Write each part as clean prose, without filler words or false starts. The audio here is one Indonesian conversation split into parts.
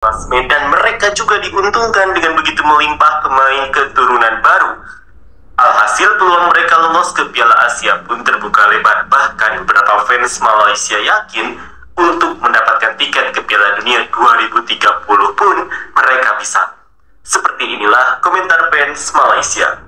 dan mereka juga diuntungkan dengan begitu melimpah pemain keturunan baru. Alhasil peluang mereka lolos ke Piala Asia pun terbuka lebar. Bahkan beberapa fans Malaysia yakin untuk mendapatkan tiket ke Piala Dunia 2030 pun mereka bisa. Seperti inilah komentar fans Malaysia.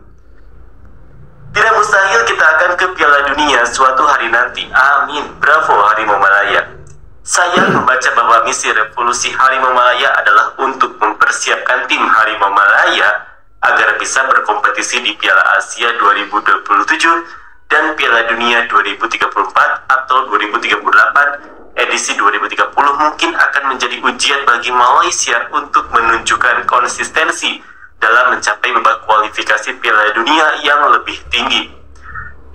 Tidak mustahil kita akan ke Piala Dunia suatu hari nanti. Amin. Bravo Harimau Malaya. Saya membaca bahwa misi revolusi Harimau Malaya adalah untuk mempersiapkan tim Harimau Malaya agar bisa berkompetisi di Piala Asia 2027 dan Piala Dunia 2034 atau 2038. Edisi 2030 mungkin akan menjadi ujian bagi Malaysia untuk menunjukkan konsistensi dalam mencapai babak kualifikasi Piala Dunia yang lebih tinggi.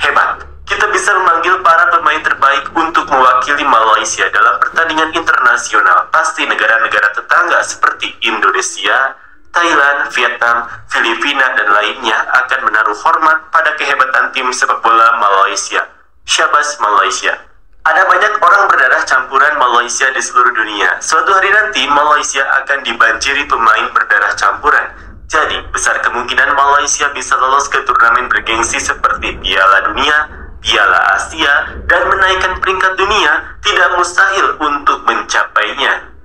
Hebat, kita bisa memanggil para pemain terbaik untuk mewakili Malaysia dalam pertandingan internasional. Pasti negara-negara tetangga seperti Indonesia, Thailand, Vietnam, Filipina, dan lainnya akan menaruh hormat pada kehebatan tim sepak bola Malaysia. Syabas Malaysia. Ada banyak orang berdarah campuran Malaysia di seluruh dunia. Suatu hari nanti Malaysia akan dibanjiri pemain berdarah campuran. Jadi, besar kemungkinan Malaysia bisa lolos ke turnamen bergengsi seperti Piala Dunia, Piala Asia, dan menaikkan peringkat dunia tidak mustahil untuk mencapainya.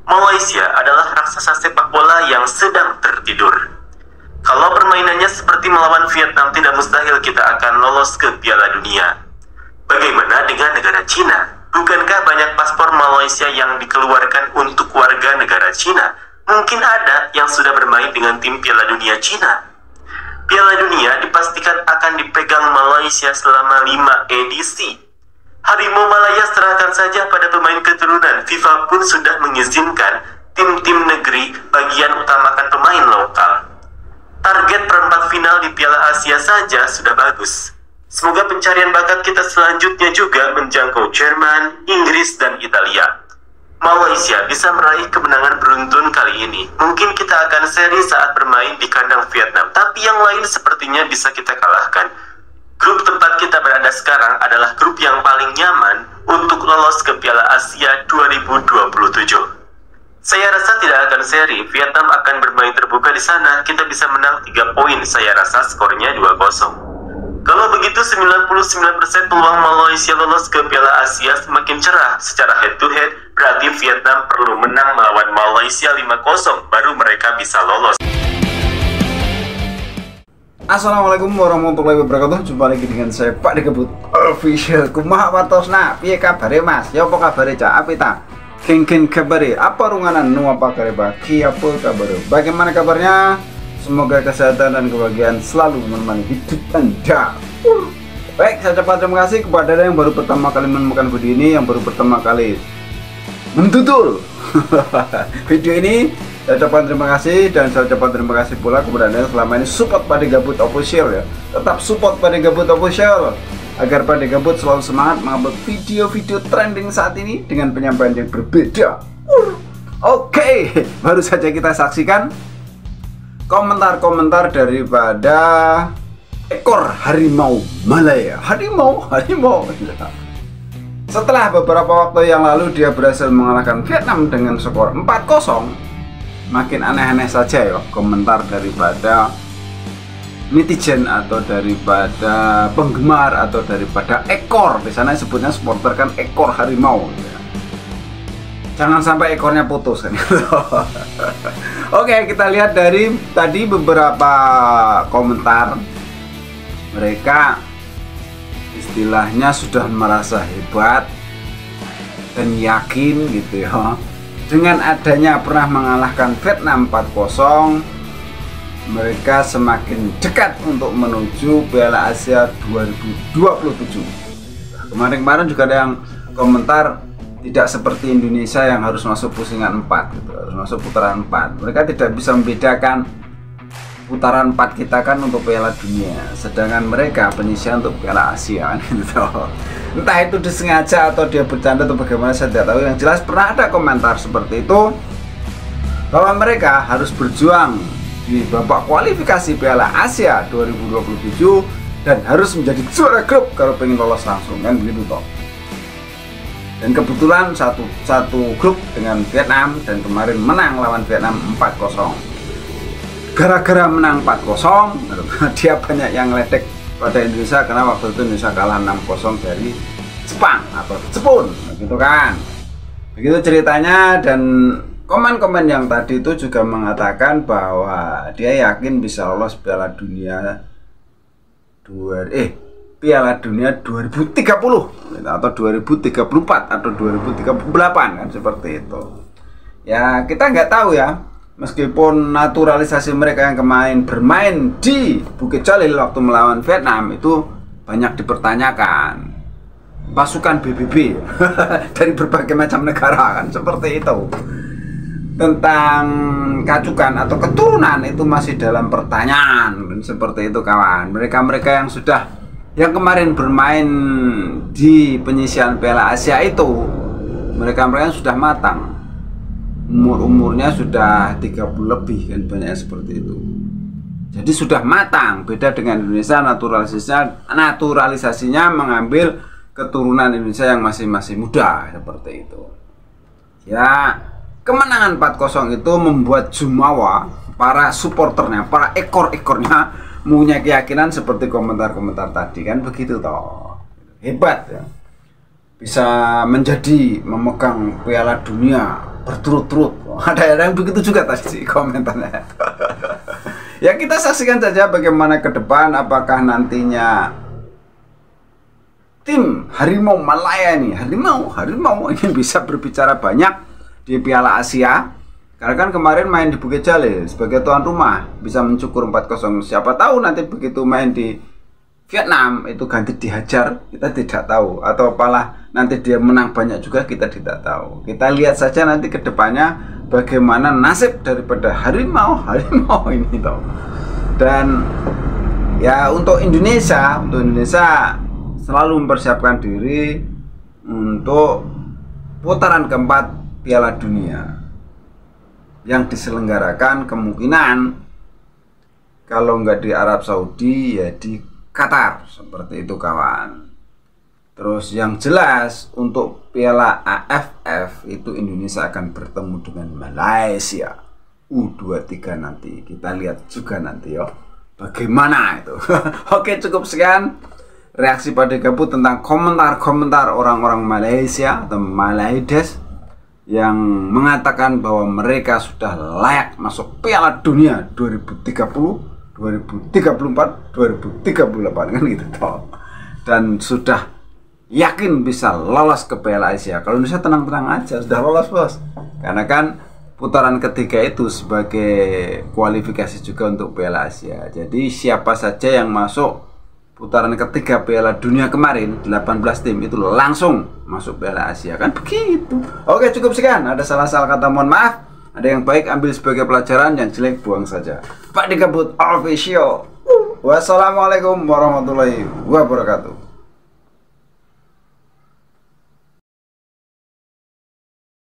Malaysia adalah raksasa sepak bola yang sedang tertidur. Kalau permainannya seperti melawan Vietnam, tidak mustahil kita akan lolos ke Piala Dunia. Bagaimana dengan negara Cina? Bukankah banyak paspor Malaysia yang dikeluarkan untuk warga negara Cina? Mungkin ada yang sudah bermain dengan tim Piala Dunia Cina. Piala Dunia dipastikan akan dipegang Malaysia selama 5 edisi. Harimau Malaya serahkan saja pada pemain keturunan. FIFA pun sudah mengizinkan tim-tim negeri bagian utamakan pemain lokal. Target perempat final di Piala Asia saja sudah bagus. Semoga pencarian bakat kita selanjutnya juga menjangkau Jerman, Inggris, dan Italia. Malaysia bisa meraih kemenangan beruntun kali ini. Mungkin kita akan seri saat bermain di kandang Vietnam, tapi yang lain sepertinya bisa kita kalahkan. Grup tempat kita berada sekarang adalah grup yang paling nyaman untuk lolos ke Piala Asia 2027. Saya rasa tidak akan seri. Vietnam akan bermain terbuka di sana. Kita bisa menang 3 poin. Saya rasa skornya 2-0. Kalau begitu 99% peluang Malaysia lolos ke Piala Asia semakin cerah. Secara head to head, berarti Vietnam perlu menang melawan Malaysia 5-0 baru mereka bisa lolos. Assalamualaikum warahmatullahi wabarakatuh. Jumpa lagi dengan saya Pak Dikebut Official. Kumaha watosna? Piye kabare Mas? Ya apa kabare Cak? Apita? Ken kabare? Apa runganan nu apa kareba? Ki apa kabare? Bagaimana kabarnya? Semoga kesehatan dan kebahagiaan selalu menemani hidup Anda. Baik, saya ucapkan terima kasih kepada yang baru pertama kali menemukan video ini, yang baru pertama kali mentutul video ini. Saya ucapkan terima kasih, dan saya ucapkan terima kasih pula kepada Anda yang selama ini support Pak Dikebut Official ya. Tetap support Pak Dikebut Official agar Pak Dikebut selalu semangat mengupload video-video trending saat ini dengan penyampaian yang berbeda. Oke, baru saja kita saksikan komentar-komentar daripada ekor Harimau Malaya. Harimau. Setelah beberapa waktu yang lalu dia berhasil mengalahkan Vietnam dengan skor 4-0, makin aneh-aneh saja ya komentar daripada netizen atau daripada penggemar atau daripada ekor. Di sana sebutnya supporter kan ekor harimau ya. Jangan sampai ekornya putus kan. Oke, kita lihat dari tadi beberapa komentar. Mereka istilahnya sudah merasa hebat dan yakin gitu ya. Dengan adanya pernah mengalahkan Vietnam 4-0, mereka semakin dekat untuk menuju Piala Asia 2027. Kemarin-kemarin juga ada yang komentar tidak seperti Indonesia yang harus masuk pusingan 4 gitu, harus masuk putaran 4. Mereka tidak bisa membedakan putaran 4 kita kan untuk Piala Dunia, sedangkan mereka penyisian untuk Piala Asia kan gitu. Entah itu disengaja atau dia bercanda atau bagaimana saya tidak tahu. Yang jelas pernah ada komentar seperti itu bahwa mereka harus berjuang di babak kualifikasi Piala Asia 2027 dan harus menjadi juara grup kalau pengen lolos langsung kan begitu toh. Dan kebetulan satu grup dengan Vietnam, dan kemarin menang lawan Vietnam 4-0. Gara-gara menang 4-0, dia banyak yang ledek pada Indonesia karena waktu itu Indonesia kalah 6-0 dari Jepang atau Jepun, gitu kan. Begitu ceritanya. Dan komen-komen yang tadi itu juga mengatakan bahwa dia yakin bisa lolos Piala Dunia 2030 atau 2034 atau 2038 kan, seperti itu. Ya kita nggak tahu ya. Meskipun naturalisasi mereka yang kemarin bermain di Bukit Jalil waktu melawan Vietnam itu banyak dipertanyakan, pasukan BBB dari berbagai macam negara kan, seperti itu. Tentang kacukan atau keturunan itu masih dalam pertanyaan, seperti itu kawan. Mereka-mereka yang kemarin bermain di penyisian Piala Asia itu, mereka-mereka yang sudah matang, umurnya sudah 30 lebih kan, banyak seperti itu. Jadi sudah matang. Beda dengan Indonesia, naturalisasinya mengambil keturunan Indonesia yang masih muda, seperti itu. Ya, kemenangan 4-0 itu membuat Jumawa, para supporternya, para ekor-ekornya punya keyakinan seperti komentar-komentar tadi kan, begitu toh. Hebat ya. Bisa memegang Piala Dunia berturut-turut. Ada yang begitu juga tadi komentarnya. Ya kita saksikan saja bagaimana ke depan, apakah nantinya tim Harimau Malaya ini, harimau ini bisa berbicara banyak di Piala Asia. Karena kan kemarin main di Bukit Jalil sebagai tuan rumah, bisa mencukur 4-0. Siapa tahu nanti begitu main di Vietnam itu ganti dihajar, kita tidak tahu. Atau apalah nanti dia menang banyak juga, kita tidak tahu. Kita lihat saja nanti ke depannya bagaimana nasib daripada harimau ini toh. Dan ya untuk Indonesia selalu mempersiapkan diri untuk putaran keempat Piala Dunia yang diselenggarakan kemungkinan kalau nggak di Arab Saudi ya di Qatar, seperti itu kawan. Terus yang jelas untuk Piala AFF itu Indonesia akan bertemu dengan Malaysia U23 nanti. Kita lihat juga nanti bagaimana itu. Oke, cukup sekian reaksi pada Gabut tentang komentar-komentar orang-orang Malaysia atau Malaydes yang mengatakan bahwa mereka sudah layak masuk Piala Dunia 2030, 2034, 2038 kan gitu toh. Dan sudah yakin bisa lolos ke Piala Asia. Kalau Indonesia tenang-tenang aja, sudah lolos bos. Karena kan putaran ketiga itu sebagai kualifikasi juga untuk Piala Asia. Jadi siapa saja yang masuk putaran ketiga Piala Dunia kemarin, 18 tim itu langsung masuk Piala Asia kan, begitu. Oke, cukup sekian. Ada salah-salah kata mohon maaf. Ada yang baik ambil sebagai pelajaran, yang jelek buang saja. Pak Digabut Official. Wassalamualaikum warahmatullahi wabarakatuh.